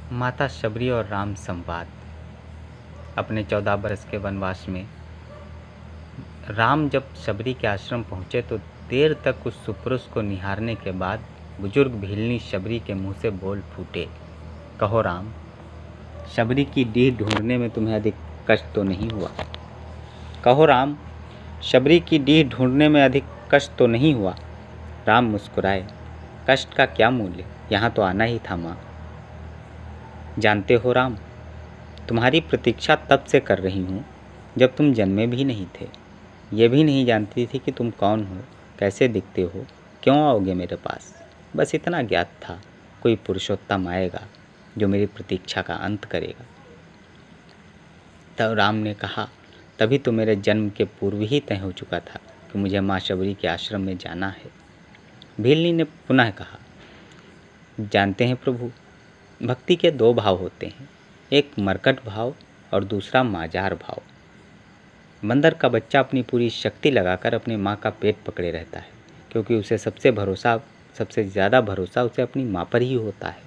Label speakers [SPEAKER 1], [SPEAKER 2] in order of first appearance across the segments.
[SPEAKER 1] माता शबरी और राम संवाद। अपने 14 बरस के वनवास में राम जब शबरी के आश्रम पहुँचे तो देर तक उस सुपुरुष को निहारने के बाद बुजुर्ग भीलनी शबरी के मुंह से बोल फूटे, कहो राम, शबरी की डीह ढूंढने में तुम्हें अधिक कष्ट तो नहीं हुआ? कहो राम, शबरी की डीह ढूंढने में अधिक कष्ट तो नहीं हुआ? राम मुस्कुराए, कष्ट का क्या मूल्य, यहाँ तो आना ही था माँ। जानते हो राम, तुम्हारी प्रतीक्षा तब से कर रही हूँ जब तुम जन्मे भी नहीं थे। ये भी नहीं जानती थी कि तुम कौन हो, कैसे दिखते हो, क्यों आओगे मेरे पास। बस इतना ज्ञात था, कोई पुरुषोत्तम आएगा जो मेरी प्रतीक्षा का अंत करेगा। तब राम ने कहा, तभी तो मेरे जन्म के पूर्व ही तय हो चुका था कि मुझे माँ शबरी के आश्रम में जाना है। भीलनी ने पुनः कहा, जानते हैं प्रभु, भक्ति के दो भाव होते हैं, एक मरकट भाव और दूसरा माजार भाव। बंदर का बच्चा अपनी पूरी शक्ति लगाकर अपनी माँ का पेट पकड़े रहता है, क्योंकि उसे सबसे ज़्यादा भरोसा उसे अपनी माँ पर ही होता है।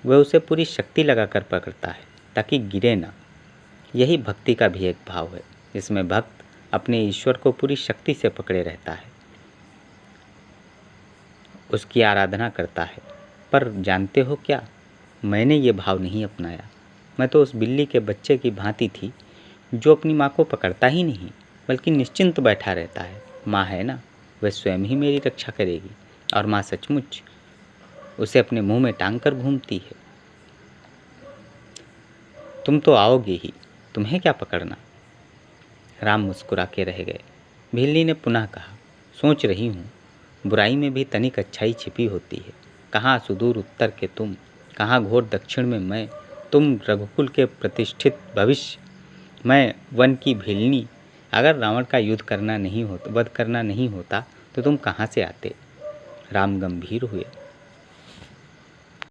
[SPEAKER 1] वह उसे पूरी शक्ति लगाकर पकड़ता है ताकि गिरे ना। यही भक्ति का भी एक भाव है, जिसमें भक्त अपने ईश्वर को पूरी शक्ति से पकड़े रहता है, उसकी आराधना करता है। पर जानते हो क्या, मैंने ये भाव नहीं अपनाया। मैं तो उस बिल्ली के बच्चे की भांति थी जो अपनी माँ को पकड़ता ही नहीं, बल्कि निश्चिंत बैठा रहता है। माँ है ना, वह स्वयं ही मेरी रक्षा करेगी, और माँ सचमुच उसे अपने मुंह में टांग कर घूमती है। तुम तो आओगे ही, तुम्हें क्या पकड़ना। राम मुस्कुरा के रह गए। भीलनी ने पुनः कहा, सोच रही हूँ, बुराई में भी तनिक अच्छाई छिपी होती है। कहाँ सुदूर उत्तर के तुम, कहाँ घोर दक्षिण में मैं, तुम रघुकुल के प्रतिष्ठित भविष्य, मैं वन की भीलनी। अगर रावण का वध करना नहीं होता तो तुम कहाँ से आते। राम गंभीर हुए।